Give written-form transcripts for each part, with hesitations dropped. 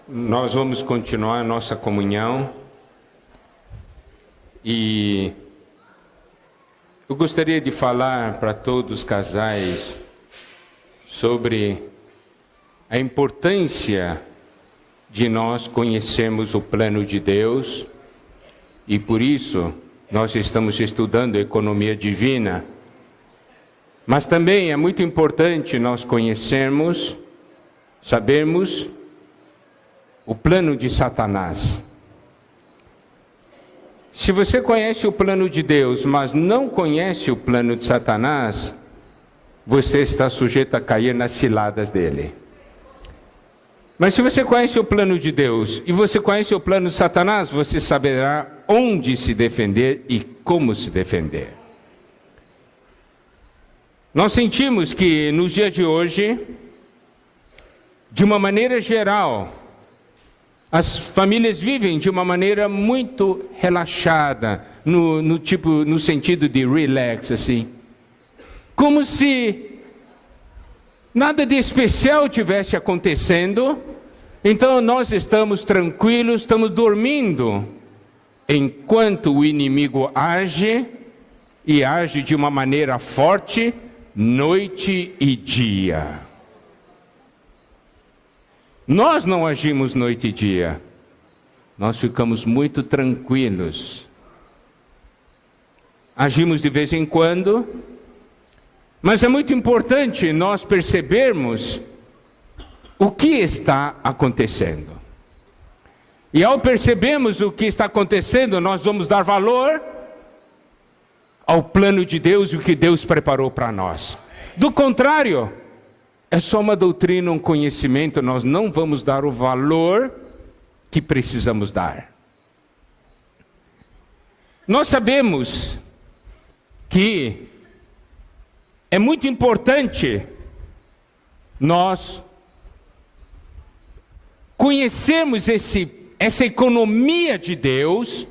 Nós vamos continuar a nossa comunhão e eu gostaria de falar para todos os casais sobre a importância de nós conhecermos o plano de Deus e por isso nós estamos estudando economia divina. Mas também é muito importante nós conhecermos, sabermos o plano de Satanás. Se você conhece o plano de Deus, mas não conhece o plano de Satanás, você está sujeito a cair nas ciladas dele. Mas se você conhece o plano de Deus e você conhece o plano de Satanás, você saberá onde se defender e como se defender. Nós sentimos que nos dias de hoje, de uma maneira geral, as famílias vivem de uma maneira muito relaxada, no sentido de relax, assim. Como se nada de especial tivesse acontecendo, então nós estamos tranquilos, estamos dormindo, enquanto o inimigo age, e age de uma maneira forte, noite e dia. Nós não agimos noite e dia, nós ficamos muito tranquilos. Agimos de vez em quando, mas é muito importante nós percebermos o que está acontecendo. E ao percebermos o que está acontecendo, nós vamos dar valor ao plano de Deus e o que Deus preparou para nós. Do contrário, é só uma doutrina, um conhecimento, nós não vamos dar o valor que precisamos dar. Nós sabemos que é muito importante nós conhecermos essa economia de Deus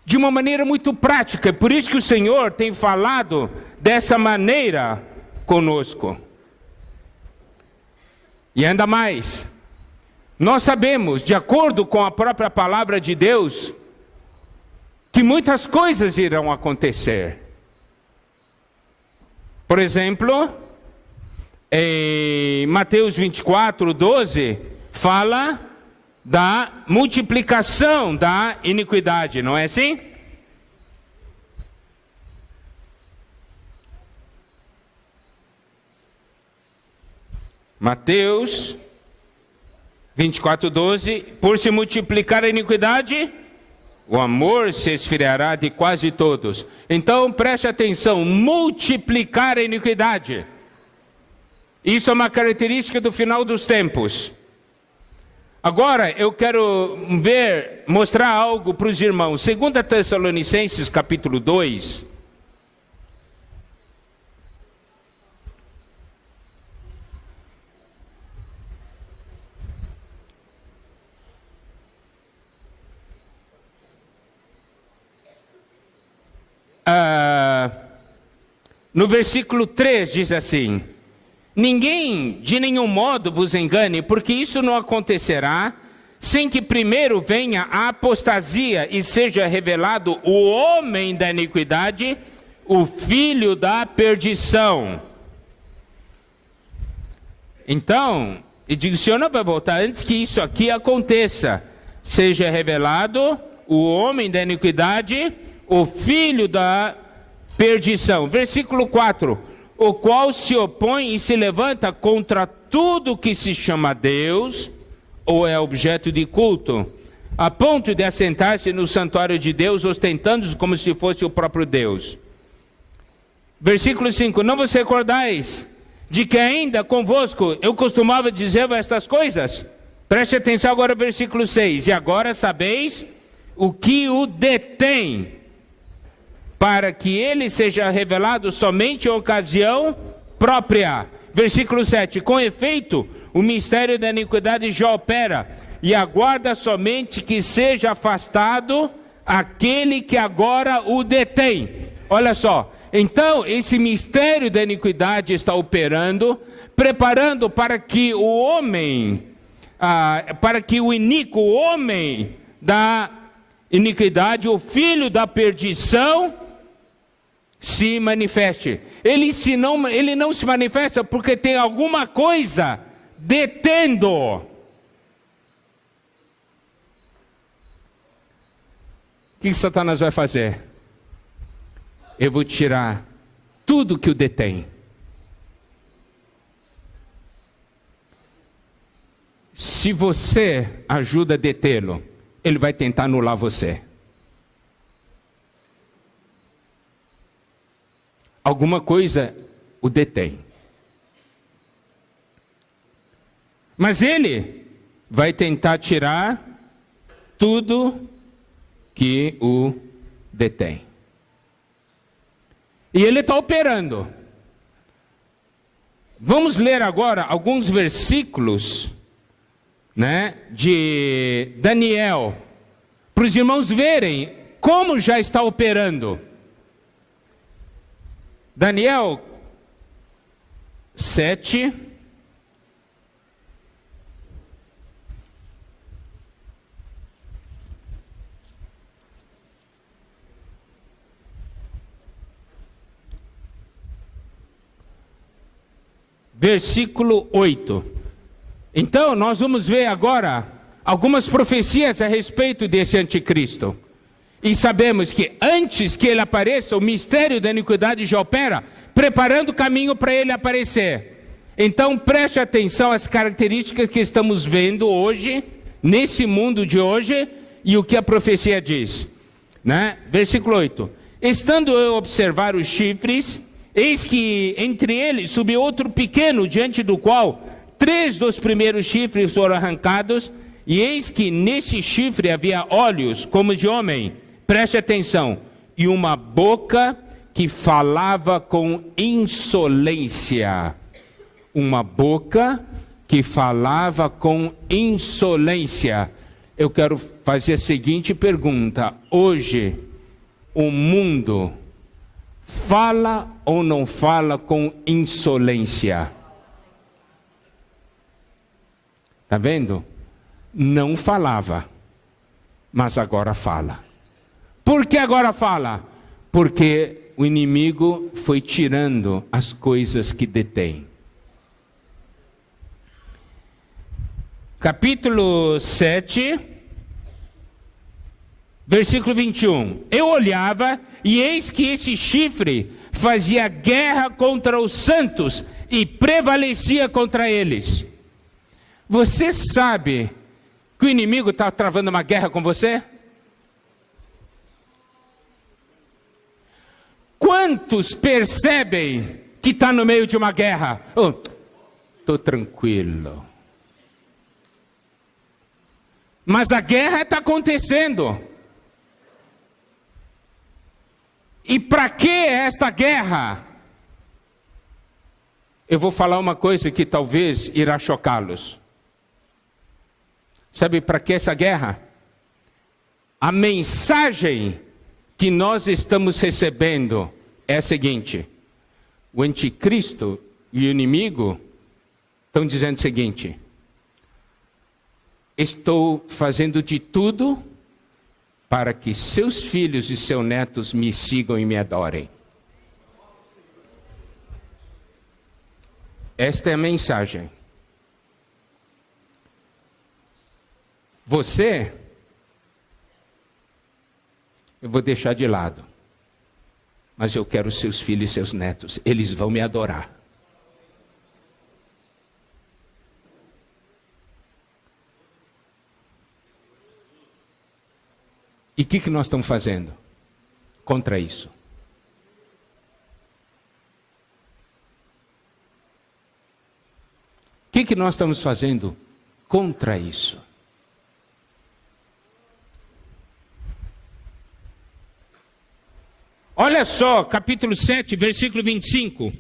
de uma maneira muito prática. Por isso que o Senhor tem falado dessa maneira conosco. E ainda mais, nós sabemos, de acordo com a própria palavra de Deus, que muitas coisas irão acontecer. Por exemplo, em Mateus 24, 12, fala da multiplicação da iniquidade, não é assim? Mateus 24, 12, por se multiplicar a iniquidade, o amor se esfriará de quase todos. Então preste atenção, multiplicar a iniquidade. Isso é uma característica do final dos tempos. Agora eu quero mostrar algo para os irmãos. 2 Tessalonicenses capítulo 2. No versículo 3 diz assim: ninguém de nenhum modo vos engane, porque isso não acontecerá sem que primeiro venha a apostasia e seja revelado o homem da iniquidade, o filho da perdição. Então, e digo, o Senhor não vai voltar antes que isso aqui aconteça, seja revelado o homem da iniquidade, o filho da perdição. Versículo 4, o qual se opõe e se levanta contra tudo que se chama Deus, ou é objeto de culto, a ponto de assentar-se no santuário de Deus, ostentando-se como se fosse o próprio Deus. Versículo 5, não vos recordais de que ainda convosco eu costumava dizer estas coisas? Preste atenção agora no versículo 6, e agora sabeis o que o detém, para que ele seja revelado somente em ocasião própria. Versículo 7, com efeito, o mistério da iniquidade já opera, e aguarda somente que seja afastado aquele que agora o detém. Olha só, então esse mistério da iniquidade está operando, preparando para que o homem para que o iníquo, o homem da iniquidade, o filho da perdição, se manifeste. Ele não se manifesta porque tem alguma coisa detendo. O que Satanás vai fazer? Eu vou tirar tudo que o detém. Se você ajuda a detê-lo, ele vai tentar anular você. Alguma coisa o detém. Mas ele vai tentar tirar tudo que o detém. E ele está operando. Vamos ler agora alguns versículos, de Daniel, para os irmãos verem como já está operando. Daniel 7, versículo 8. Então, nós vamos ver agora algumas profecias a respeito desse anticristo. E sabemos que antes que ele apareça, o mistério da iniquidade já opera, preparando o caminho para ele aparecer. Então, preste atenção às características que estamos vendo hoje, nesse mundo de hoje, e o que a profecia diz. Versículo 8. Estando eu a observar os chifres, eis que entre eles subiu outro pequeno, diante do qual 3 dos primeiros chifres foram arrancados, e eis que nesse chifre havia olhos como de homem, preste atenção, e uma boca que falava com insolência. Uma boca que falava com insolência. Eu quero fazer a seguinte pergunta: hoje, o mundo fala ou não fala com insolência? Está vendo? Não falava, mas agora fala. Por que agora fala? Porque o inimigo foi tirando as coisas que detém. Capítulo 7, versículo 21. Eu olhava e eis que esse chifre fazia guerra contra os santos e prevalecia contra eles. Você sabe que o inimigo está travando uma guerra com você? Quantos percebem que está no meio de uma guerra? Estou tranquilo. Mas a guerra está acontecendo. E para que esta guerra? Eu vou falar uma coisa que talvez irá chocá-los. Sabe para que essa guerra? A mensagem que nós estamos recebendo é a seguinte: o anticristo e o inimigo estão dizendo o seguinte: estou fazendo de tudo para que seus filhos e seus netos me sigam e me adorem. Esta é a mensagem. Você, eu vou deixar de lado, mas eu quero seus filhos e seus netos, eles vão me adorar. E o que nós estamos fazendo contra isso? O que nós estamos fazendo contra isso? Olha só, capítulo 7, versículo 25.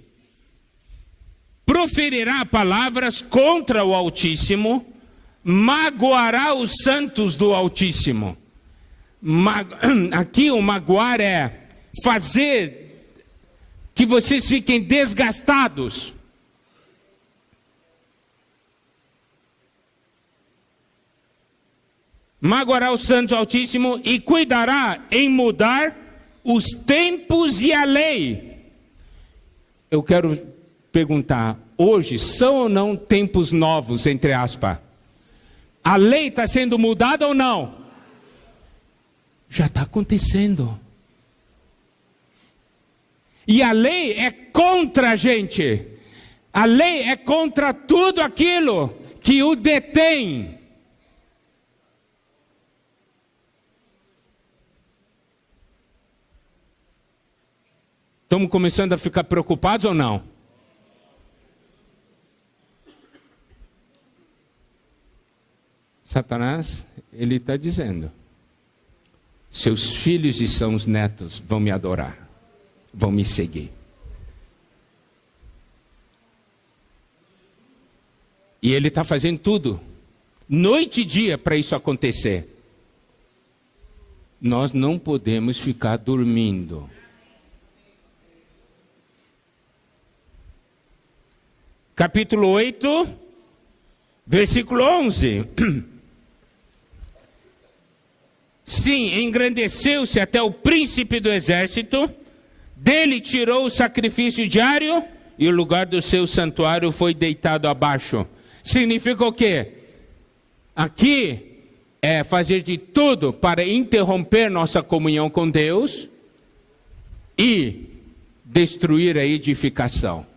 Proferirá palavras contra o Altíssimo, magoará os santos do Altíssimo. Aqui o magoar é fazer que vocês fiquem desgastados. magoará o Santo Altíssimo e cuidará em mudar os tempos e a lei. Eu quero perguntar, hoje são ou não tempos novos, entre aspas? A lei está sendo mudada ou não? Já está acontecendo. E a lei é contra a gente. A lei é contra tudo aquilo que o detém. Estamos começando a ficar preocupados ou não? Satanás, ele está dizendo: seus filhos e seus netos vão me adorar, vão me seguir. E ele está fazendo tudo, noite e dia, para isso acontecer. Nós não podemos ficar dormindo. Capítulo 8, versículo 11. Sim, engrandeceu-se até o príncipe do exército, dele tirou o sacrifício diário, e o lugar do seu santuário foi deitado abaixo. Significa o quê? Aqui é fazer de tudo para interromper nossa comunhão com Deus e destruir a edificação.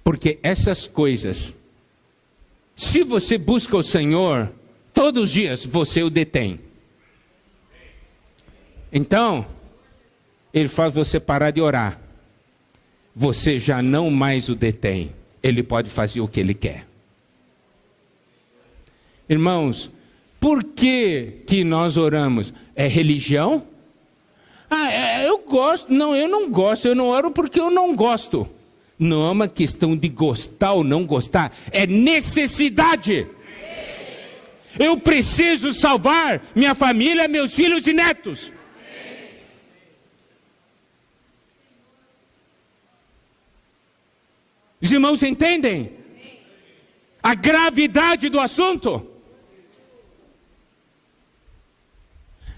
Porque essas coisas, se você busca o Senhor, todos os dias você o detém. Então, Ele faz você parar de orar. Você já não mais o detém. Ele pode fazer o que Ele quer. Irmãos, por que nós oramos? É religião? Eu gosto. Não, eu não gosto. Eu não oro porque eu não gosto. Não é uma questão de gostar ou não gostar. É necessidade. Eu preciso salvar minha família, meus filhos e netos. Os irmãos entendem a gravidade do assunto?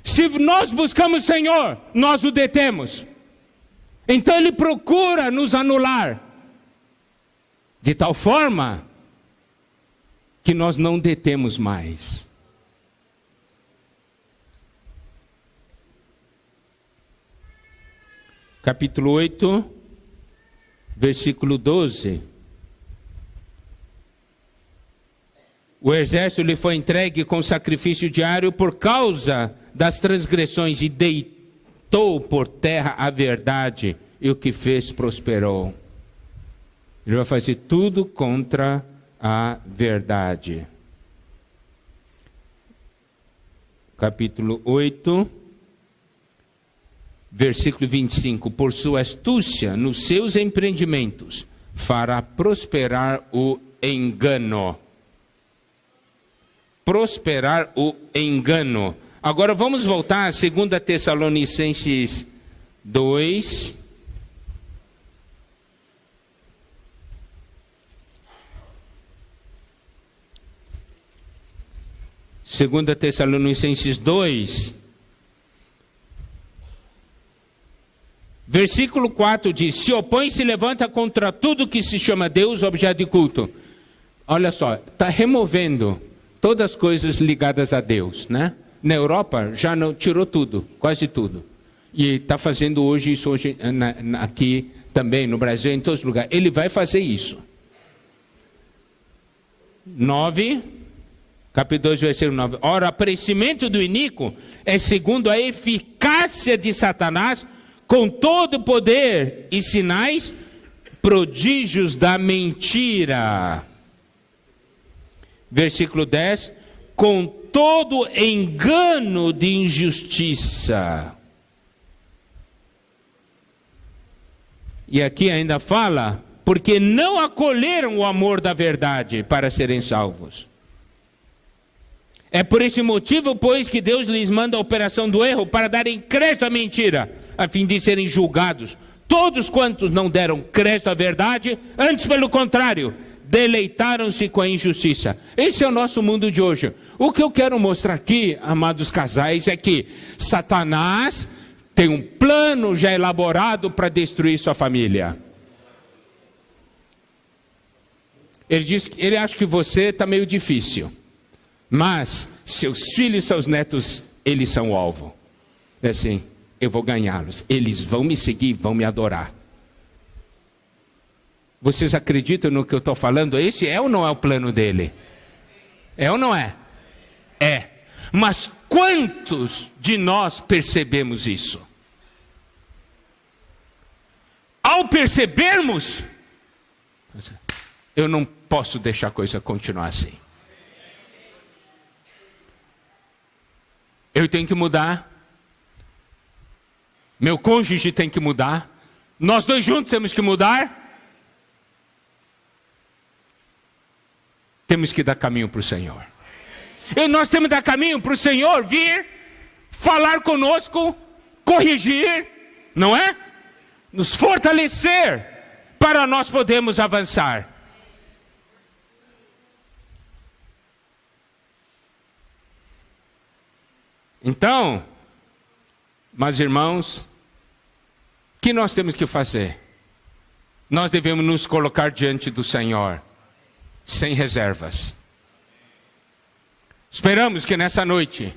Se nós buscamos o Senhor, nós o detemos. Então Ele procura nos anular, de tal forma que nós não detemos mais. Capítulo 8, versículo 12. O exército lhe foi entregue com sacrifício diário por causa das transgressões e deitou por terra a verdade, e o que fez prosperou. Ele vai fazer tudo contra a verdade. Capítulo 8, versículo 25. Por sua astúcia nos seus empreendimentos, fará prosperar o engano. Prosperar o engano. Agora vamos voltar a 2 Tessalonicenses 2. Segunda Tessalonicenses 2, versículo 4 diz: se opõe e se levanta contra tudo que se chama Deus, objeto de culto. Olha só, está removendo todas as coisas ligadas a Deus, né? Na Europa já não, tirou tudo, quase tudo. E está fazendo hoje isso aqui também, no Brasil, em todos os lugares. Ele vai fazer isso. 9, capítulo 2, versículo 9. Ora, o aparecimento do iníquo é segundo a eficácia de Satanás, com todo o poder e sinais, prodígios da mentira. Versículo 10. Com todo engano de injustiça. E aqui ainda fala, porque não acolheram o amor da verdade para serem salvos. É por esse motivo, pois, que Deus lhes manda a operação do erro, para darem crédito à mentira, a fim de serem julgados. Todos quantos não deram crédito à verdade, antes pelo contrário, deleitaram-se com a injustiça. Esse é o nosso mundo de hoje. O que eu quero mostrar aqui, amados casais, é que Satanás tem um plano já elaborado para destruir sua família. Ele acha que você está meio difícil, mas seus filhos e seus netos, eles são o alvo. É assim, eu vou ganhá-los, eles vão me seguir, vão me adorar. Vocês acreditam no que eu estou falando? Esse é ou não é o plano dele? É ou não é? É. Mas quantos de nós percebemos isso? Ao percebermos, eu não posso deixar a coisa continuar assim. Eu tenho que mudar. Meu cônjuge tem que mudar. Nós dois juntos temos que mudar. Temos que dar caminho para o Senhor. E nós temos que dar caminho para o Senhor vir, falar conosco, corrigir, não é? Nos fortalecer, para nós podermos avançar. Então, meus irmãos, o que nós temos que fazer? Nós devemos nos colocar diante do Senhor, sem reservas. Esperamos que nessa noite,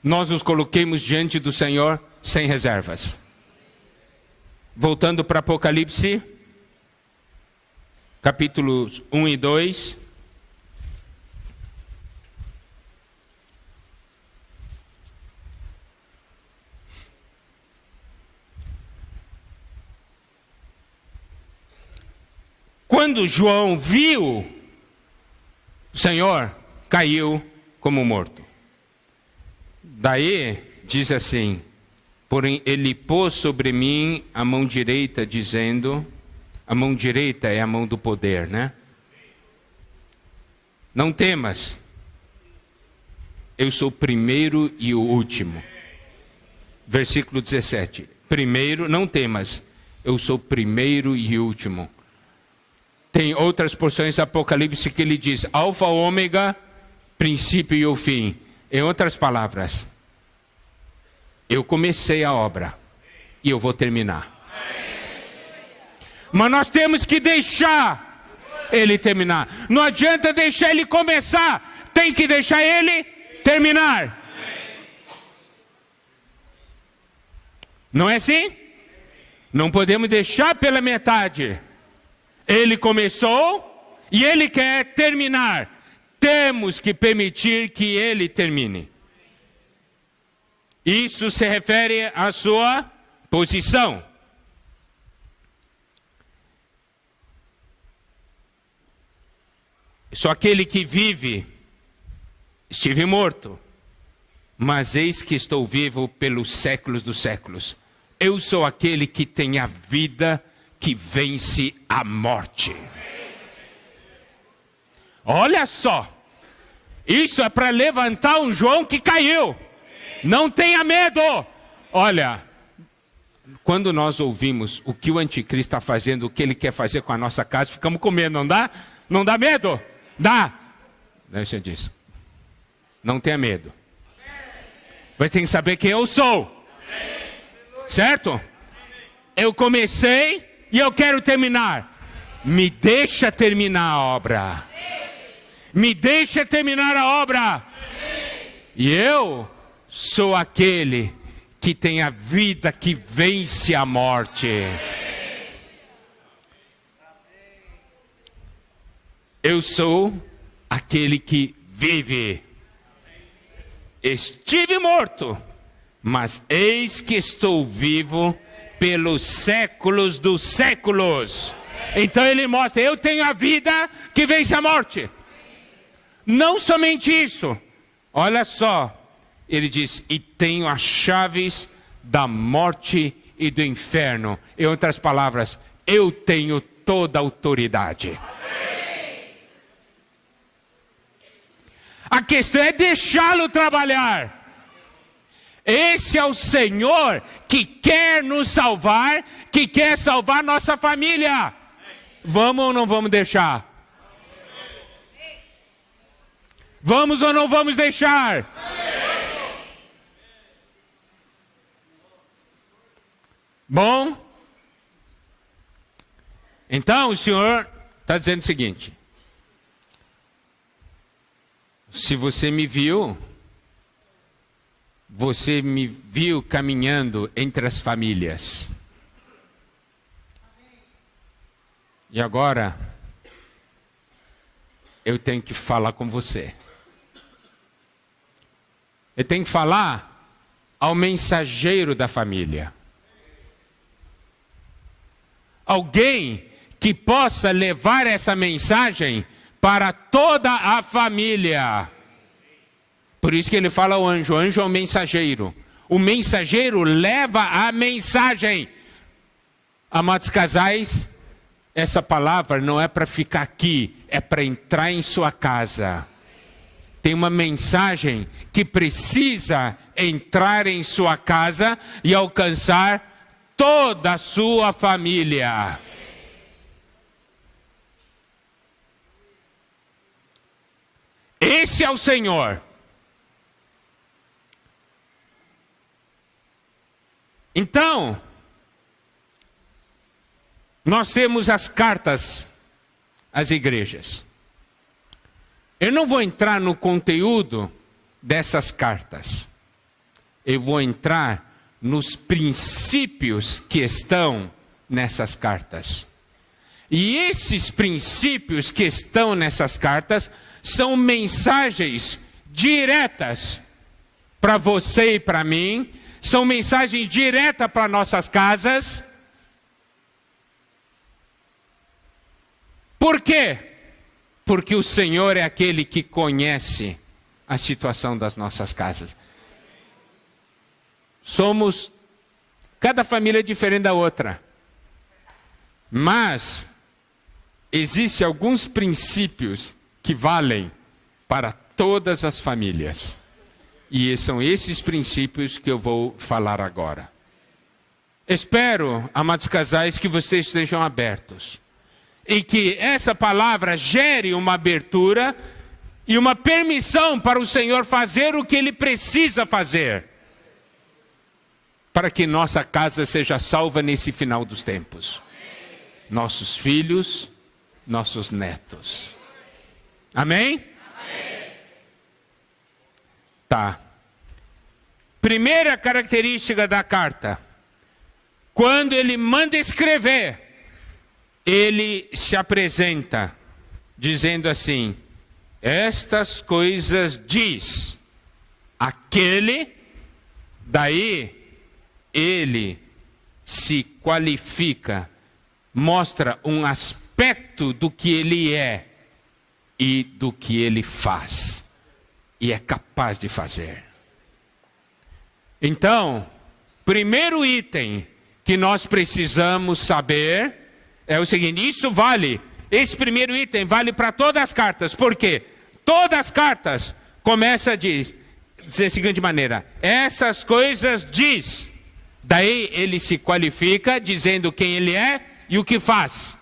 nós nos coloquemos diante do Senhor, sem reservas. Voltando para Apocalipse, capítulos 1 e 2. Quando João viu, o Senhor caiu como morto. Daí diz assim: porém ele pôs sobre mim a mão direita, dizendo, a mão direita é a mão do poder, né? Não temas, eu sou o primeiro e o último. Versículo 17. Primeiro, não temas, eu sou o primeiro e o último. Tem outras porções do Apocalipse que ele diz, alfa, ômega, princípio e o fim. Em outras palavras, eu comecei a obra e eu vou terminar. Mas nós temos que deixar ele terminar. Não adianta deixar ele começar, tem que deixar ele terminar. Não é assim? Não podemos deixar pela metade. Ele começou e ele quer terminar. Temos que permitir que ele termine. Isso se refere à sua posição. Só aquele que vive, estive morto, mas eis que estou vivo pelos séculos dos séculos. Eu sou aquele que tem a vida que vence a morte. Olha só, isso é para levantar um João que caiu. Não tenha medo. Olha, quando nós ouvimos o que o anticristo está fazendo, o que ele quer fazer com a nossa casa, ficamos com medo, não dá? Não dá medo? Dá. Deixa disso. Não tenha medo. Mas tem que saber quem eu sou. Certo? Eu comecei e eu quero terminar. Me deixa terminar a obra. Me deixa terminar a obra. E eu sou aquele que tem a vida que vence a morte. Eu sou aquele que vive. Estive morto, mas eis que estou vivo pelos séculos dos séculos. Então ele mostra, eu tenho a vida que vence a morte. Não somente isso, olha só, ele diz, e tenho as chaves da morte e do inferno. Em outras palavras, eu tenho toda a autoridade. A questão é deixá-lo trabalhar. Esse é o Senhor que quer nos salvar, que quer salvar nossa família. Vamos ou não vamos deixar? Vamos ou não vamos deixar? Bom, então o Senhor está dizendo o seguinte: se você me viu caminhando entre as famílias. E agora, eu tenho que falar com você. Eu tenho que falar ao mensageiro da família. Alguém que possa levar essa mensagem para toda a família. Por isso que ele fala ao anjo. O anjo é o mensageiro. O mensageiro leva a mensagem. Amados casais, essa palavra não é para ficar aqui, é para entrar em sua casa. Tem uma mensagem que precisa entrar em sua casa e alcançar toda a sua família. Esse é o Senhor. Então, nós temos as cartas às igrejas. Eu não vou entrar no conteúdo dessas cartas. Eu vou entrar nos princípios que estão nessas cartas. E esses princípios que estão nessas cartas são mensagens diretas para você e para mim. São mensagens diretas para nossas casas. Por quê? Porque o Senhor é aquele que conhece a situação das nossas casas. Cada família é diferente da outra. Mas existem alguns princípios que valem para todas as famílias. E são esses princípios que eu vou falar agora. Espero, amados casais, que vocês estejam abertos. E que essa palavra gere uma abertura e uma permissão para o Senhor fazer o que Ele precisa fazer. Para que nossa casa seja salva nesse final dos tempos. Nossos filhos, nossos netos. Amém? Tá. Primeira característica da carta. Quando ele manda escrever, ele se apresenta dizendo assim: estas coisas diz aquele. Daí ele se qualifica, mostra um aspecto do que ele é e do que ele faz e é capaz de fazer. Então, primeiro item que nós precisamos saber é o seguinte: esse primeiro item vale para todas as cartas. Por quê? Todas as cartas começam a dizer da seguinte maneira: essas coisas diz. Daí ele se qualifica dizendo quem ele é e o que faz.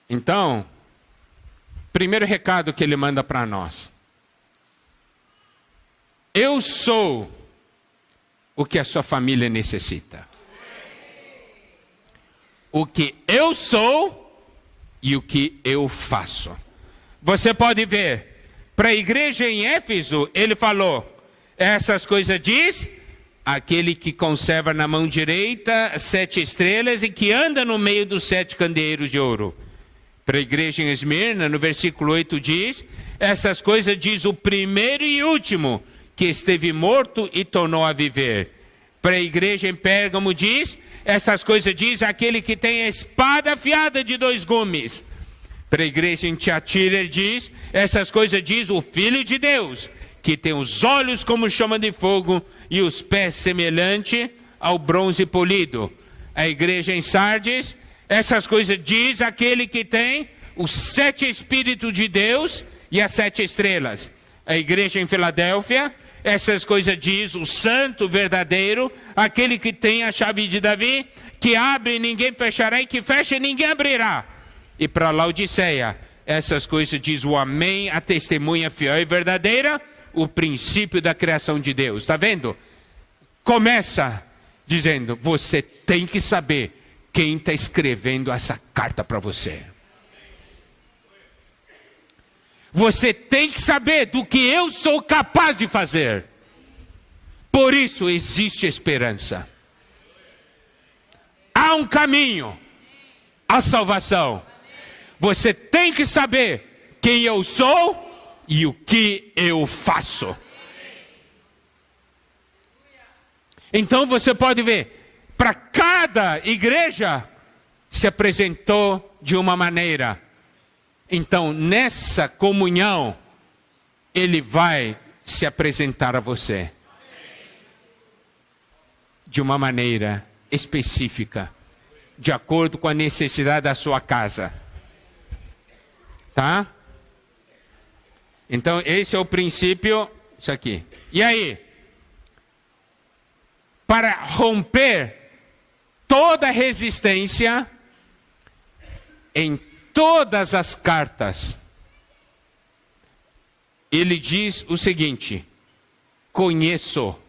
Então, primeiro recado que ele manda para nós: eu sou o que a sua família necessita. O que eu sou e o que eu faço. Você pode ver, para a igreja em Éfeso, ele falou: essas coisas diz aquele que conserva na mão direita 7 estrelas e que anda no meio dos 7 candeeiros de ouro. Para a igreja em Esmirna, no versículo 8 diz: essas coisas diz o primeiro e último, que esteve morto e tornou a viver. Para a igreja em Pérgamo diz: essas coisas diz aquele que tem a espada afiada de 2 gumes. Para a igreja em Tiatira diz: essas coisas diz o Filho de Deus, que tem os olhos como chama de fogo e os pés semelhante ao bronze polido. A igreja em Sardes: essas coisas diz aquele que tem os 7 Espíritos de Deus e as 7 estrelas. A igreja em Filadélfia: essas coisas diz o santo verdadeiro, aquele que tem a chave de Davi, que abre e ninguém fechará e que fecha e ninguém abrirá. E para Laodiceia, essas coisas diz o amém, a testemunha fiel e verdadeira, o princípio da criação de Deus. Está vendo? Começa dizendo, você tem que saber quem está escrevendo essa carta para você. Você tem que saber do que eu sou capaz de fazer. Por isso existe esperança. Há um caminho à salvação. Você tem que saber quem eu sou e o que eu faço. Então você pode ver, para cada igreja se apresentou de uma maneira. Então, nessa comunhão, ele vai se apresentar a você de uma maneira específica, de acordo com a necessidade da sua casa. Tá? Então, esse é o princípio, isso aqui. E aí? Para romper toda resistência, em todas as cartas, ele diz o seguinte: conheço.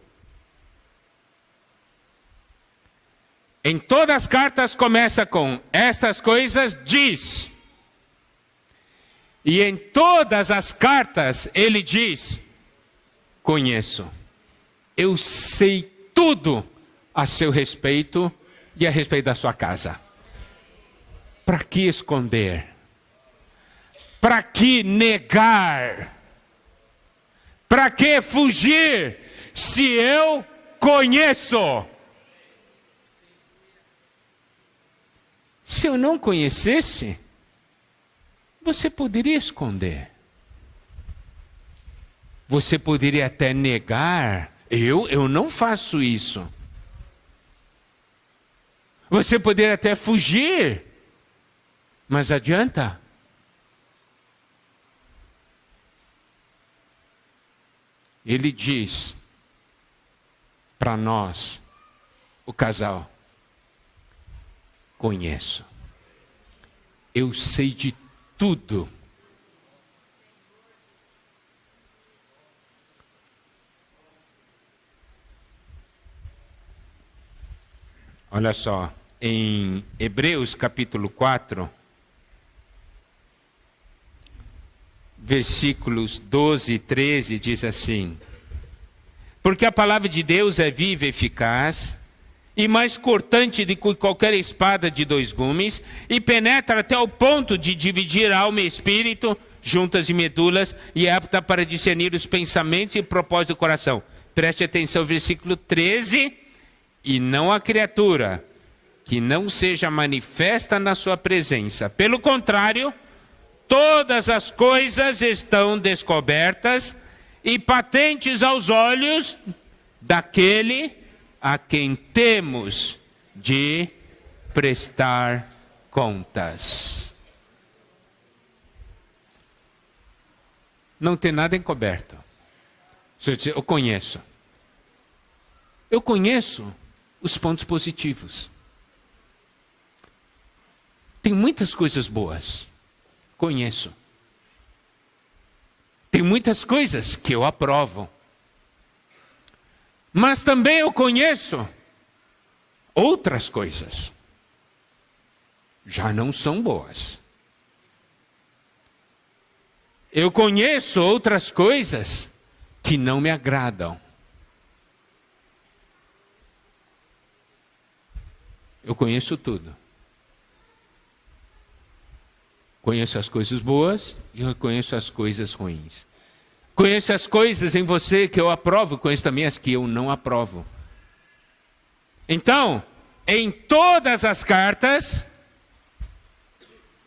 Em todas as cartas começa com estas coisas diz. E em todas as cartas ele diz: conheço. Eu sei tudo a seu respeito e a respeito da sua casa. Para que esconder? Para que negar? Para que fugir? Se eu conheço. Se eu não conhecesse, você poderia esconder. Você poderia até negar. Eu não faço isso. Você poderia até fugir. Mas adianta? Ele diz para nós, o casal: conheço. Eu sei de tudo. Olha só, em Hebreus capítulo 4, versículos 12 e 13, diz assim: porque a palavra de Deus é viva e eficaz, e mais cortante do que qualquer espada de dois gumes, e penetra até o ponto de dividir alma e espírito, juntas e medulas, e é apta para discernir os pensamentos e propósitos do coração. Preste atenção, versículo 13: e não há criatura que não seja manifesta na sua presença. Pelo contrário, todas as coisas estão descobertas e patentes aos olhos daquele a quem temos de prestar contas. Não tem nada encoberto. Eu conheço. Eu conheço os pontos positivos. Tem muitas coisas boas. Conheço. Tem muitas coisas que eu aprovo. Mas também eu conheço outras coisas. Já não são boas. Eu conheço outras coisas que não me agradam. Eu conheço tudo. Conheço as coisas boas e eu conheço as coisas ruins. Conheço as coisas em você que eu aprovo, conheço também as que eu não aprovo. Então, em todas as cartas,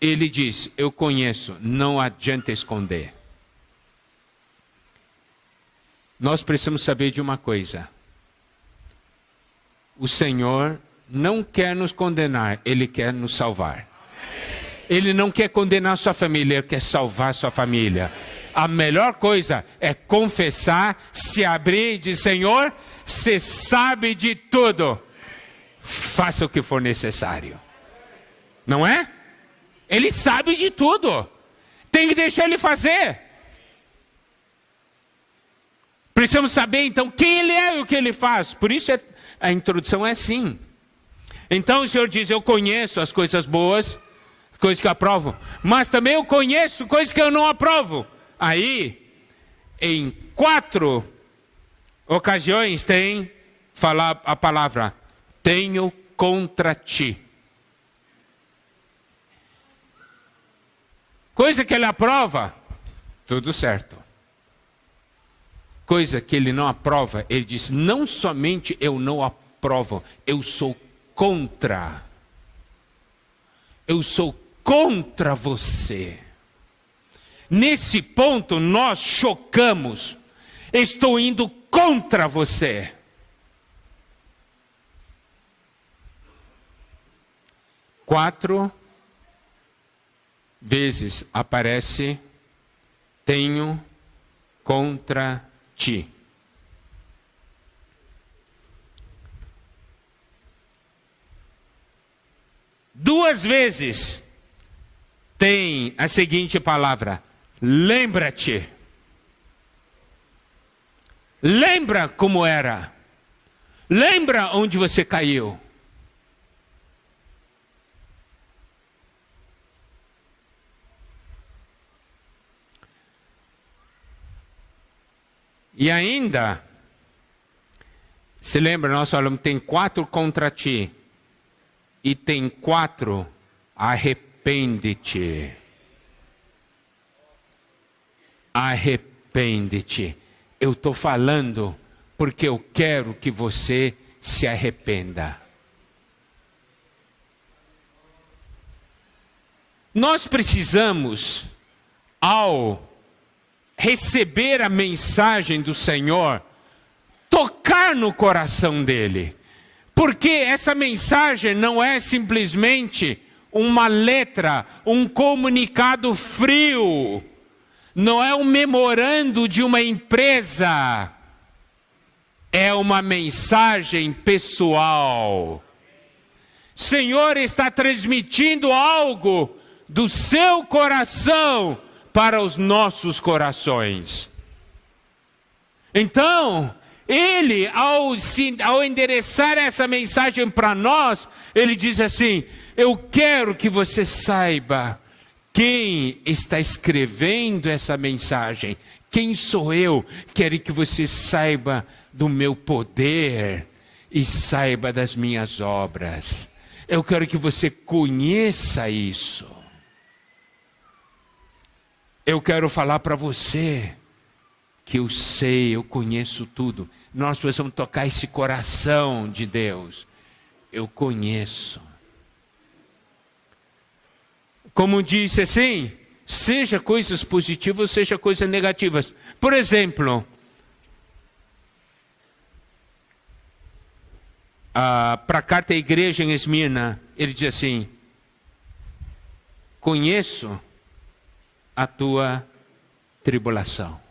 ele diz: eu conheço, não adianta esconder. Nós precisamos saber de uma coisa. O Senhor não quer nos condenar, Ele quer nos salvar. Ele não quer condenar sua família, Ele quer salvar sua família. A melhor coisa é confessar, se abrir e dizer: Senhor, você sabe de tudo. Faça o que for necessário. Não é? Ele sabe de tudo. Tem que deixar ele fazer. Precisamos saber então quem ele é e o que ele faz. Por isso a introdução é assim. Então o Senhor diz, eu conheço as coisas boas, coisas que eu aprovo, mas também eu conheço coisas que eu não aprovo. Aí, em 4 ocasiões tem falar a palavra, tenho contra ti. Coisa que ele aprova, tudo certo. Coisa que ele não aprova, ele diz, não somente eu não aprovo, eu sou contra. Eu sou contra você. Nesse ponto nós chocamos. Estou indo contra você. Quatro vezes aparece, tenho contra ti. Duas vezes tem a seguinte palavra, lembra-te. Lembra como era. Lembra onde você caiu. E ainda, se lembra, nós falamos, tem 4 contra ti. E tem 4, arrepende-te. Arrepende-te. Eu estou falando porque eu quero que você se arrependa. Nós precisamos, ao receber a mensagem do Senhor, tocar no coração dele. Porque essa mensagem não é simplesmente uma letra, um comunicado frio. Não é um memorando de uma empresa. É uma mensagem pessoal. O Senhor está transmitindo algo do seu coração para os nossos corações. Então, ele, ao endereçar essa mensagem para nós, ele diz assim, eu quero que você saiba quem está escrevendo essa mensagem. Quem sou eu? Quero que você saiba do meu poder e saiba das minhas obras. Eu quero que você conheça isso. Eu quero falar para você que eu sei, eu conheço tudo. Nós precisamos tocar esse coração de Deus. Eu conheço. Como disse assim, seja coisas positivas, seja coisas negativas. Por exemplo, para a carta à igreja em Esmirna, ele diz assim, conheço a tua tribulação.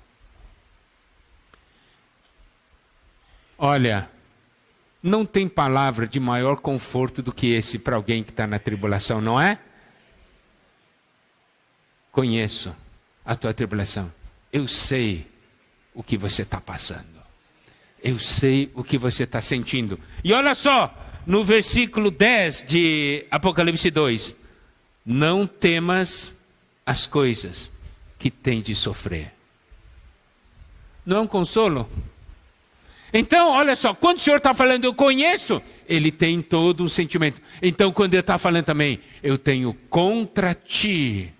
Olha, não tem palavra de maior conforto do que esse para alguém que está na tribulação, não é? Conheço a tua tribulação. Eu sei o que você está passando. Eu sei o que você está sentindo. E olha só, no versículo 10 de Apocalipse 2. Não temas as coisas que tem de sofrer. Não é um consolo? Então, olha só, quando o Senhor está falando, eu conheço, ele tem todo um sentimento. Então, quando ele está falando também, eu tenho contra ti.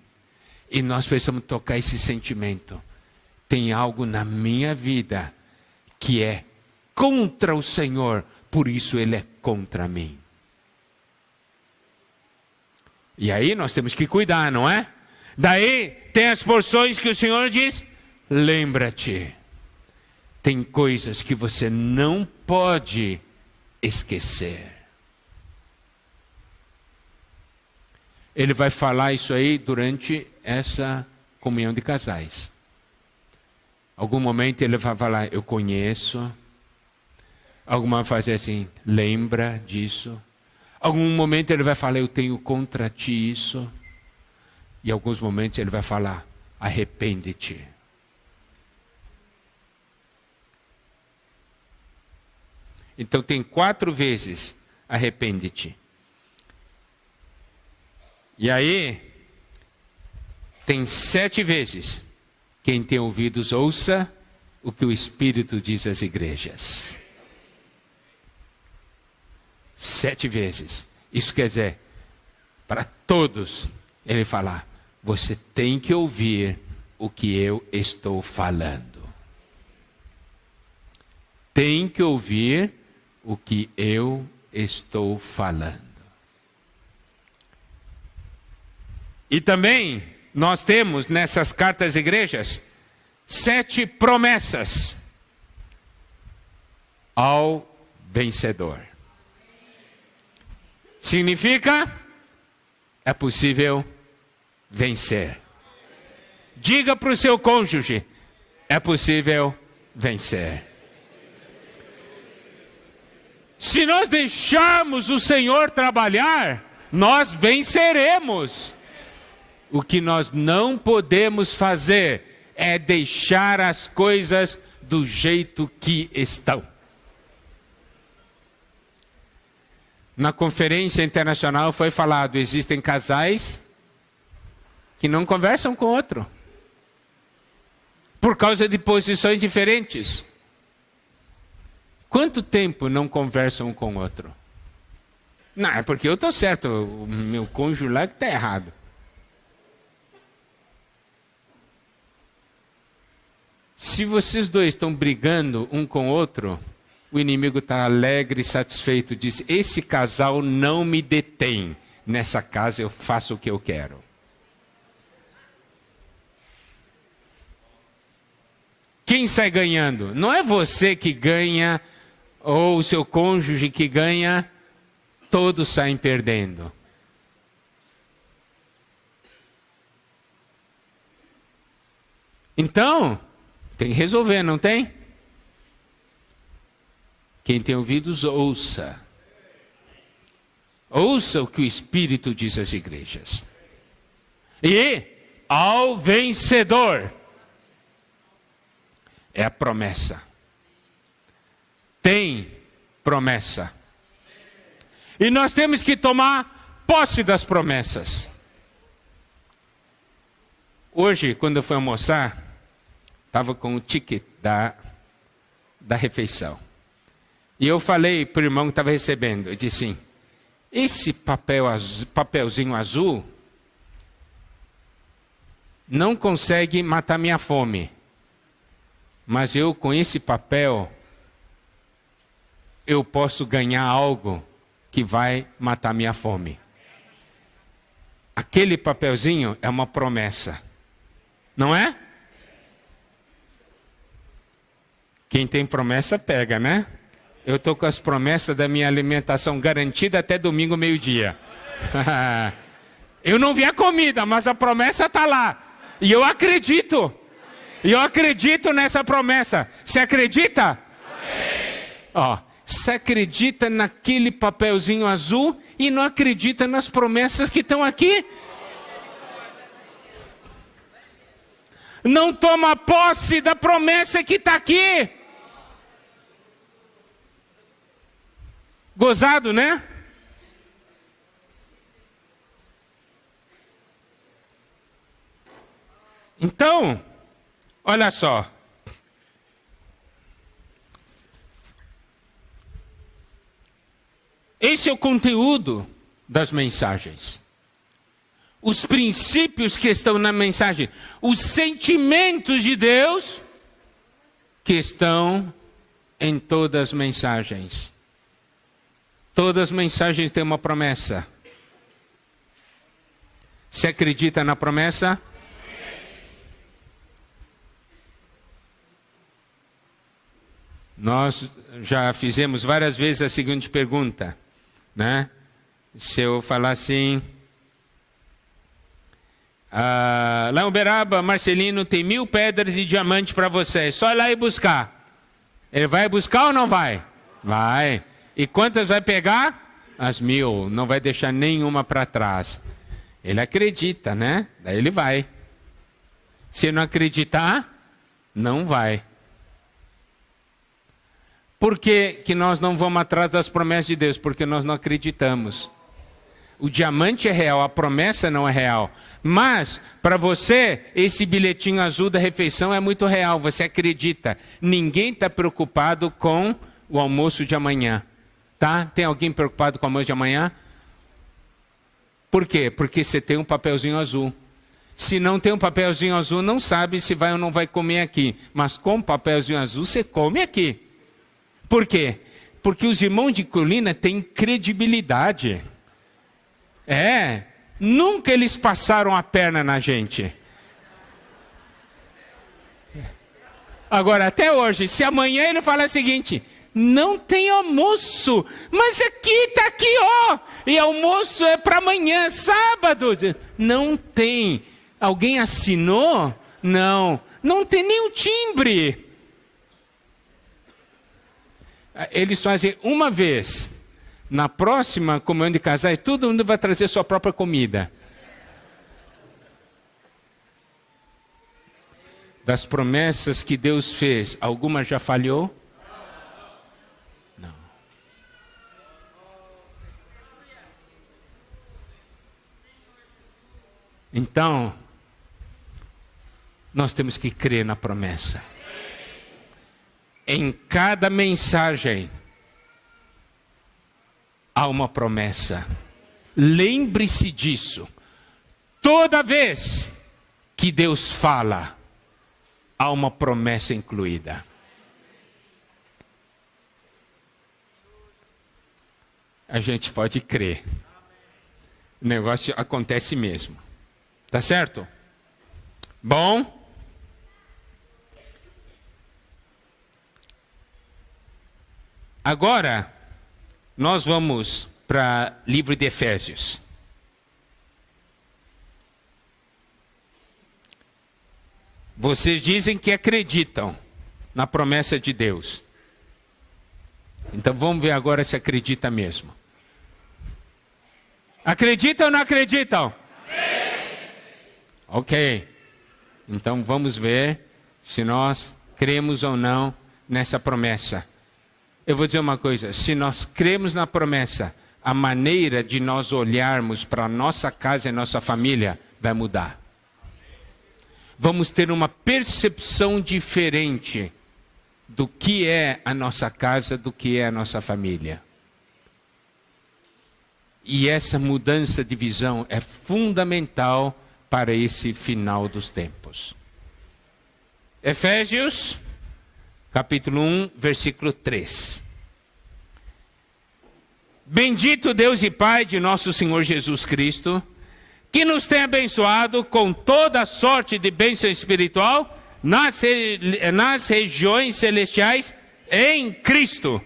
E nós precisamos tocar esse sentimento. Tem algo na minha vida que é contra o Senhor, por isso ele é contra mim. E aí nós temos que cuidar, não é? Daí tem as porções que o Senhor diz, lembra-te. Tem coisas que você não pode esquecer. Ele vai falar isso aí durante essa comunhão de casais. Algum momento ele vai falar, eu conheço. Alguma vai fazer assim, lembra disso. Algum momento ele vai falar, eu tenho contra ti isso. E em alguns momentos ele vai falar: arrepende-te. Então tem 4 vezes: arrepende-te. E aí, tem 7 vezes: quem tem ouvidos, ouça o que o Espírito diz às igrejas. 7 vezes. Isso quer dizer, para todos, ele falar: você tem que ouvir o que eu estou falando. Tem que ouvir o que eu estou falando. E também nós temos nessas cartas às igrejas 7 promessas ao vencedor. Significa, é possível vencer. Diga para o seu cônjuge: é possível vencer. Se nós deixarmos o Senhor trabalhar, nós venceremos. O que nós não podemos fazer é deixar as coisas do jeito que estão. Na conferência internacional foi falado: existem casais que não conversam com o outro, por causa de posições diferentes. Quanto tempo não conversam um com o outro? Não, é porque eu estou certo, o meu cônjuge lá que está errado. Se vocês dois estão brigando um com o outro, o inimigo está alegre e satisfeito, diz: esse casal não me detém, nessa casa eu faço o que eu quero. Quem sai ganhando? Não é você que ganha, ou o seu cônjuge que ganha, todos saem perdendo. Então, tem que resolver, não tem? Quem tem ouvidos, ouça. Ouça o que o Espírito diz às igrejas. E ao vencedor, é a promessa. Tem promessa. E nós temos que tomar posse das promessas. Hoje, quando eu fui almoçar, estava com o ticket da refeição. E eu falei para o irmão que estava recebendo, eu disse assim: esse papelzinho azul não consegue matar minha fome. Mas eu, com esse papel, eu posso ganhar algo que vai matar minha fome. Aquele papelzinho é uma promessa. Não é? Quem tem promessa pega, né? Eu estou com as promessas da minha alimentação garantida até domingo, meio-dia. Eu não vi a comida, mas a promessa está lá. E eu acredito. E eu acredito nessa promessa. Você acredita? Ó, você acredita naquele papelzinho azul e não acredita nas promessas que estão aqui? Não toma posse da promessa que está aqui. Gozado, né? Então, olha só. Esse é o conteúdo das mensagens. Os princípios que estão na mensagem. Os sentimentos de Deus que estão em todas as mensagens. Todas as mensagens têm uma promessa. Você acredita na promessa? Nós já fizemos várias vezes a seguinte pergunta, né? Se eu falar assim: lá em Uberaba, Marcelino tem 1000 pedras e diamante para você, só ir lá e buscar. Ele vai buscar ou não vai? Vai. E quantas vai pegar? As 1000, não vai deixar nenhuma para trás. Ele acredita, né? Daí ele vai. Se não acreditar, não vai. Por que nós não vamos atrás das promessas de Deus? Porque nós não acreditamos. O diamante é real, a promessa não é real. Mas, para você, esse bilhetinho azul da refeição é muito real, você acredita. Ninguém está preocupado com o almoço de amanhã. Tá? Tem alguém preocupado com o almoço de amanhã? Por quê? Porque você tem um papelzinho azul. Se não tem um papelzinho azul, não sabe se vai ou não vai comer aqui. Mas com o papelzinho azul, você come aqui. Por quê? Porque os irmãos de colina têm credibilidade. Nunca eles passaram a perna na gente. Agora, até hoje, se amanhã ele fala o seguinte: não tem almoço, mas aqui está aqui, ó. E almoço é para amanhã, sábado. Não tem. Alguém assinou? Não. Não tem nem o timbre. Eles fazem uma vez. Na próxima comunhão de casais, todo mundo vai trazer sua própria comida. Das promessas que Deus fez, alguma já falhou? Não. Então, nós temos que crer na promessa. Em cada mensagem há uma promessa. Lembre-se disso. Toda vez que Deus fala, há uma promessa incluída. A gente pode crer. O negócio acontece mesmo. Tá certo? Bom. Agora, nós vamos para o livro de Efésios. Vocês dizem que acreditam na promessa de Deus. Então vamos ver agora se acredita mesmo. Acreditam ou não acreditam? Ok. Então vamos ver se nós cremos ou não nessa promessa. Eu vou dizer uma coisa, se nós cremos na promessa, a maneira de nós olharmos para a nossa casa e nossa família vai mudar. Vamos ter uma percepção diferente do que é a nossa casa, do que é a nossa família. E essa mudança de visão é fundamental para esse final dos tempos. Efésios, capítulo 1, versículo 3. Bendito Deus e Pai de nosso Senhor Jesus Cristo, que nos tem abençoado com toda sorte de bênção espiritual nas regiões celestiais em Cristo.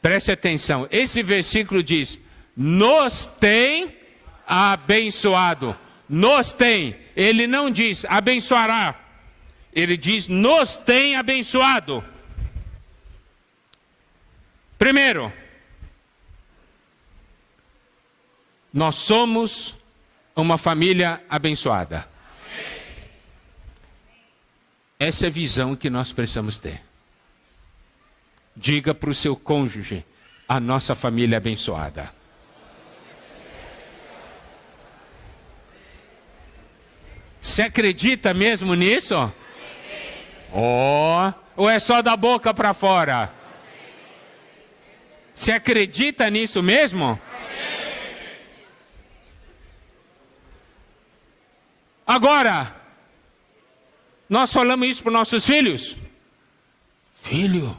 Preste atenção, esse versículo diz, nos tem abençoado. Nos tem, ele não diz abençoará, ele diz nos tem abençoado. Primeiro, nós somos uma família abençoada. Essa é a visão que nós precisamos ter. Diga para o seu cônjuge, a nossa família é abençoada. Você acredita mesmo nisso? Ou é só da boca para fora? Você acredita nisso mesmo? Agora, nós falamos isso para os nossos filhos. Filho,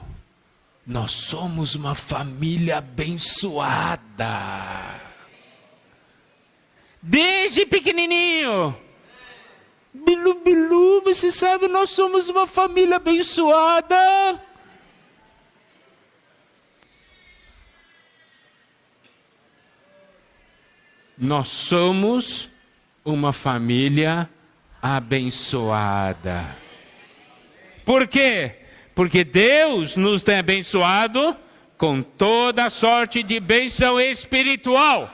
nós somos uma família abençoada. Desde pequenininho. Bilu, bilu, você sabe, nós somos uma família abençoada. Nós somos uma família abençoada. Por quê? Porque Deus nos tem abençoado com toda sorte de bênção espiritual.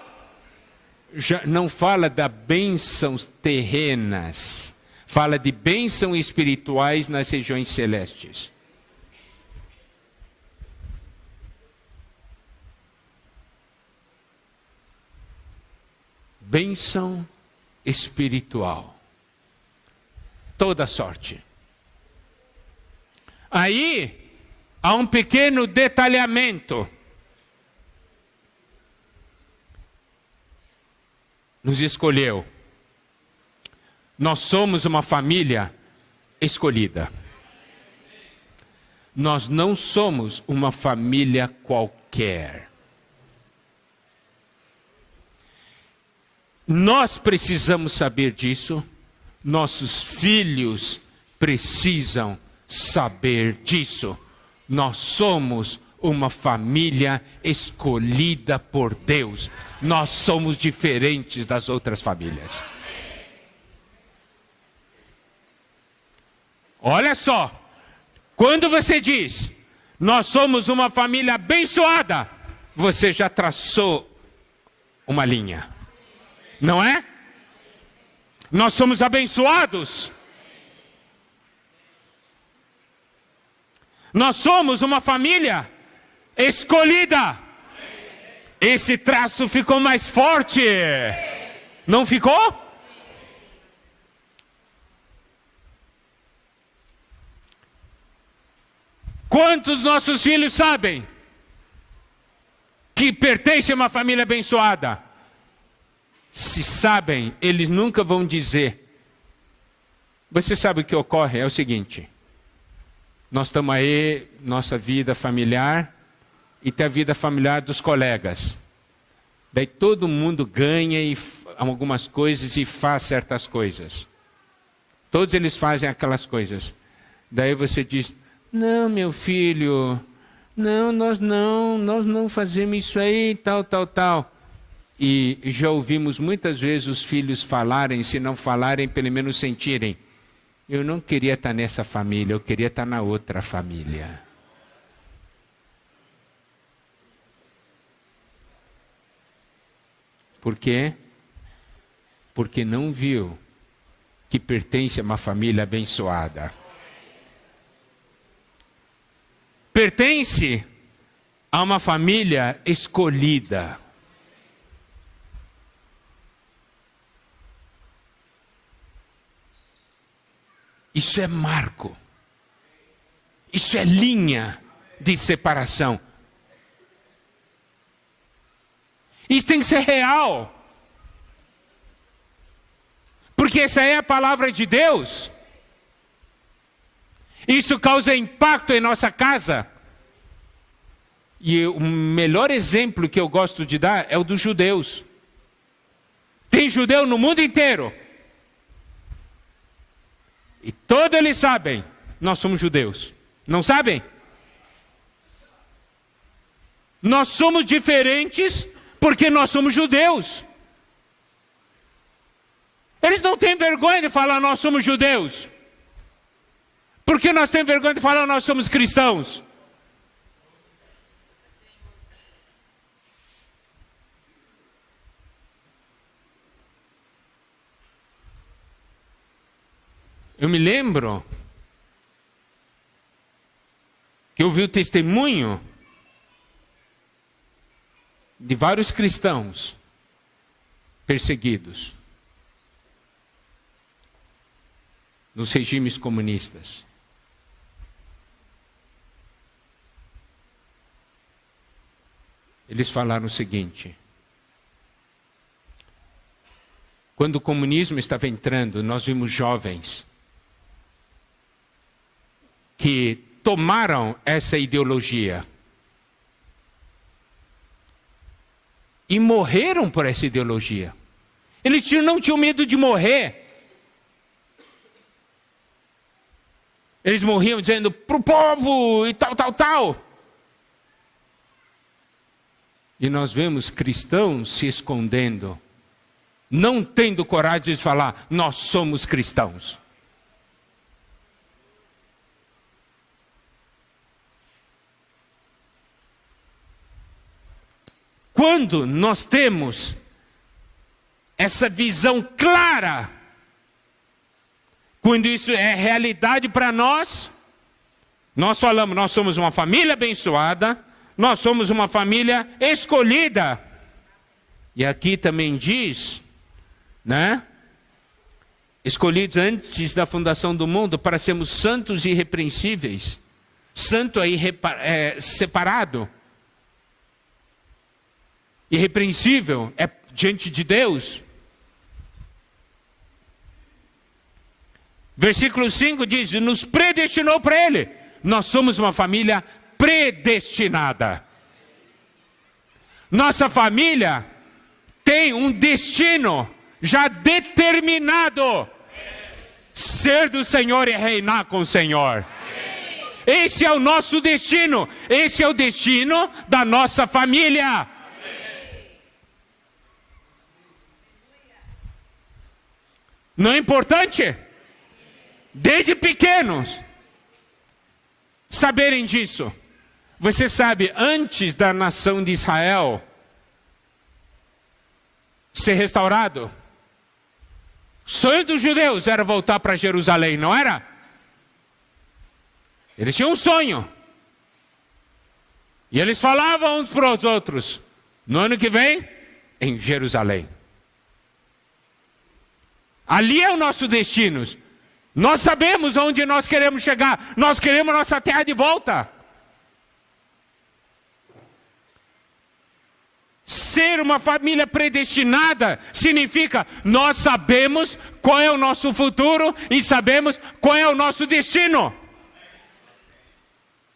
já não fala de bênçãos terrenas, fala de bênçãos espirituais nas regiões celestes. Bênção espiritual. Toda sorte. Aí, há um pequeno detalhamento. Nos escolheu. Nós somos uma família escolhida. Nós não somos uma família qualquer. Nós precisamos saber disso. Nossos filhos precisam saber disso. Nós somos uma família escolhida por Deus. Nós somos diferentes das outras famílias. Olha só, quando você diz, nós somos uma família abençoada, você já traçou uma linha, não é? Nós somos abençoados. Nós somos uma família escolhida. Esse traço ficou mais forte. Não ficou? Quantos nossos filhos sabem que pertencem a uma família abençoada? Se sabem, eles nunca vão dizer. Você sabe o que ocorre? É o seguinte. Nós estamos aí, nossa vida familiar, e tem a vida familiar dos colegas. Daí todo mundo ganha algumas coisas e faz certas coisas. Todos eles fazem aquelas coisas. Daí você diz, não, meu filho, nós não fazemos isso aí, tal. E já ouvimos muitas vezes os filhos falarem, se não falarem, pelo menos sentirem. Eu não queria estar nessa família, eu queria estar na outra família. Por quê? Porque não viu que pertence a uma família abençoada. Pertence a uma família escolhida. Isso é marco. Isso é linha de separação. Isso tem que ser real. Porque essa é a palavra de Deus. Isso causa impacto em nossa casa. E o melhor exemplo que eu gosto de dar é o dos judeus. Tem judeu no mundo inteiro. E todos eles sabem, nós somos judeus. Não sabem? Nós somos diferentes porque nós somos judeus. Eles não têm vergonha de falar nós somos judeus. Porque nós temos vergonha de falar nós somos cristãos. Eu me lembro que eu vi o testemunho de vários cristãos perseguidos nos regimes comunistas. Eles falaram o seguinte: quando o comunismo estava entrando, nós vimos jovens que tomaram essa ideologia e morreram por essa ideologia. Eles não tinham medo de morrer. Eles morriam dizendo para o povo e tal. E nós vemos cristãos se escondendo, não tendo coragem de falar, nós somos cristãos. Quando nós temos essa visão clara, quando isso é realidade para nós, nós falamos, nós somos uma família abençoada, nós somos uma família escolhida. E aqui também diz, né? Escolhidos antes da fundação do mundo para sermos santos e irrepreensíveis. Santo é separado. Irrepreensível é diante de Deus. Versículo 5 diz, nos predestinou para Ele. Nós somos uma família predestinada. Nossa família tem um destino já determinado. Ser do Senhor e reinar com o Senhor. Esse é o nosso destino. Esse é o destino da nossa família. Não é importante? Desde pequenos, saberem disso. Você sabe, antes da nação de Israel ser restaurado, o sonho dos judeus era voltar para Jerusalém, não era? Eles tinham um sonho. E eles falavam uns para os outros, no ano que vem, em Jerusalém. Ali é o nosso destino. Nós sabemos onde nós queremos chegar. Nós queremos nossa terra de volta. Ser uma família predestinada significa nós sabemos qual é o nosso futuro e sabemos qual é o nosso destino.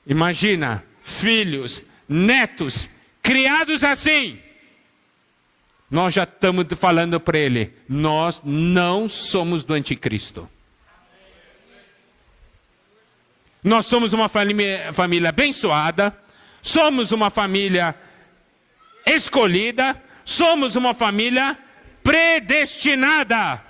Imagina, filhos, netos, criados assim. Nós já estamos falando para ele, nós não somos do anticristo. Nós somos uma família abençoada, somos uma família escolhida, somos uma família predestinada.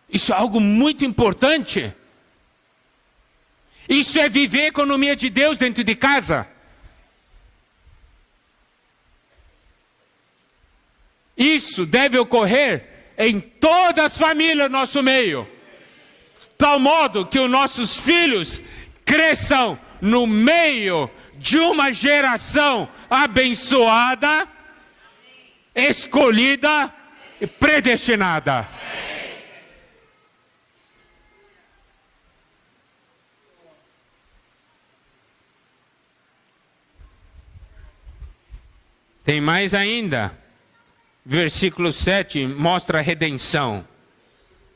Isso é algo muito importante. Isso é viver a economia de Deus dentro de casa. Isso deve ocorrer em todas as famílias do nosso meio. Tal modo que os nossos filhos cresçam no meio de uma geração abençoada, escolhida e predestinada. Tem mais ainda. Versículo 7 mostra a redenção.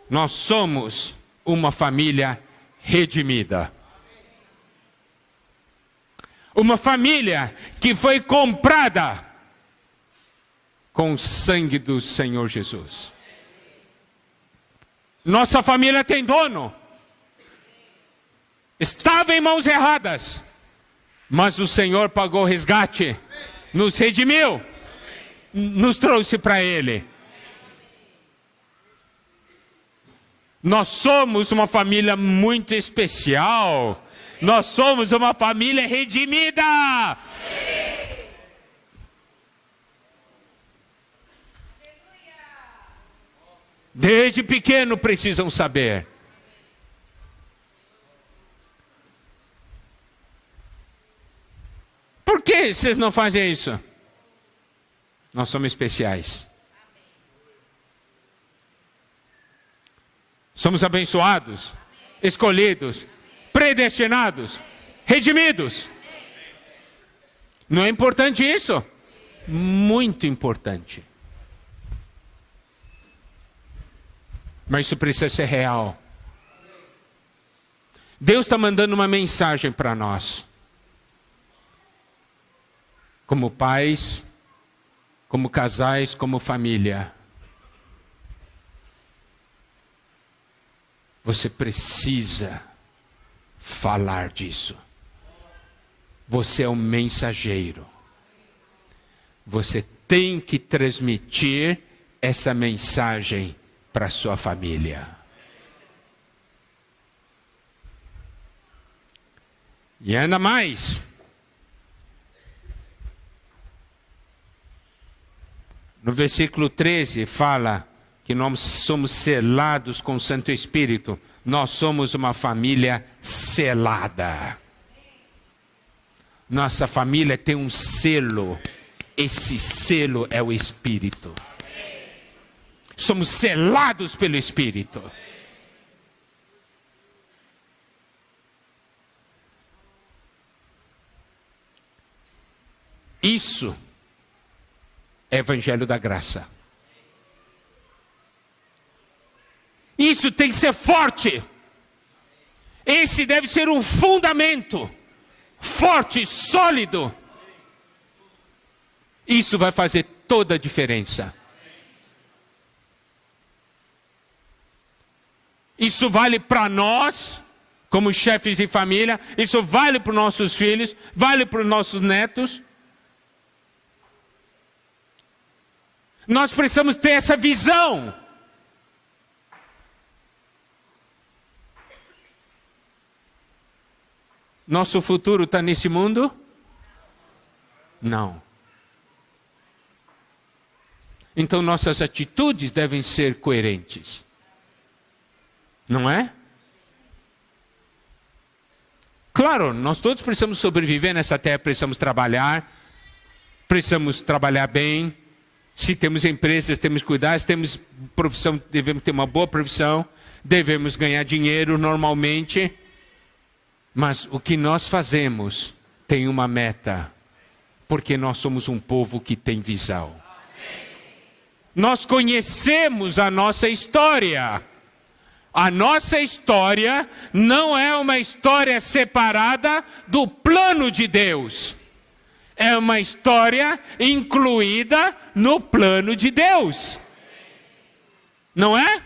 Nós somos uma família redimida. Uma família que foi comprada com o sangue do Senhor Jesus. Nossa família tem dono. Estava em mãos erradas, mas o Senhor pagou o resgate, nos redimiu, nos trouxe para Ele. Nós somos uma família muito especial. Nós somos uma família redimida. Desde pequeno precisam saber. Por que vocês não fazem isso? Nós somos especiais. Somos abençoados, escolhidos, predestinados, redimidos. Não é importante isso? Muito importante. Mas isso precisa ser real. Deus está mandando uma mensagem para nós. Como pais, como casais, como família. Você precisa falar disso. Você é um mensageiro. Você tem que transmitir essa mensagem para a sua família. E ainda mais, No versículo 13 fala que nós somos selados com o Santo Espírito. Nós somos uma família selada. Nossa família tem um selo. Esse selo é o Espírito. Somos selados pelo Espírito. Isso é Evangelho da Graça. Isso tem que ser forte. Esse deve ser um fundamento forte, sólido. Isso vai fazer toda a diferença. Isso vale para nós, como chefes de família. Isso vale para os nossos filhos, vale para os nossos netos. Nós precisamos ter essa visão. Nosso futuro está nesse mundo? Não. Então nossas atitudes devem ser coerentes. Não é? Claro, nós todos precisamos sobreviver nessa terra, precisamos trabalhar bem. Se temos empresas, temos que cuidar. Se temos profissão, devemos ter uma boa profissão. Devemos ganhar dinheiro normalmente. Mas o que nós fazemos tem uma meta, porque nós somos um povo que tem visão. Nós conhecemos a nossa história. A nossa história não é uma história separada do plano de Deus. É uma história incluída no plano de Deus. Não é?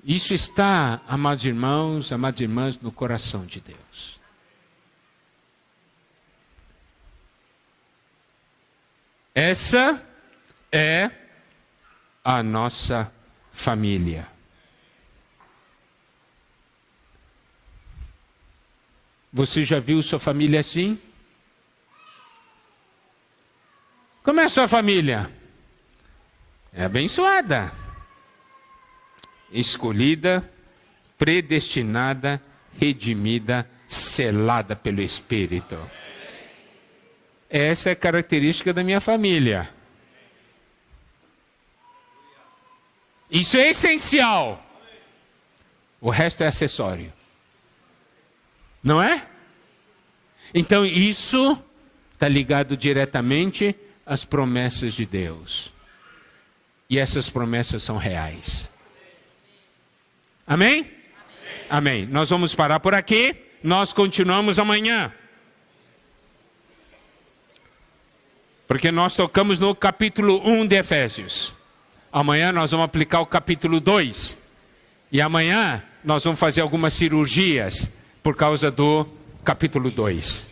Isso está, amados irmãos, amadas irmãs, no coração de Deus. Essa é a nossa família. Você já viu sua família assim? Como é a sua família? É abençoada. Escolhida, predestinada, redimida, selada pelo Espírito. Essa é a característica da minha família. Isso é essencial. O resto é acessório. Não é? Então isso está ligado diretamente às promessas de Deus. E essas promessas são reais. Amém? Amém. Nós vamos parar por aqui. Nós continuamos amanhã. Porque nós tocamos no capítulo 1 de Efésios. Amanhã nós vamos aplicar o capítulo 2. E amanhã nós vamos fazer algumas cirurgias por causa do capítulo 2.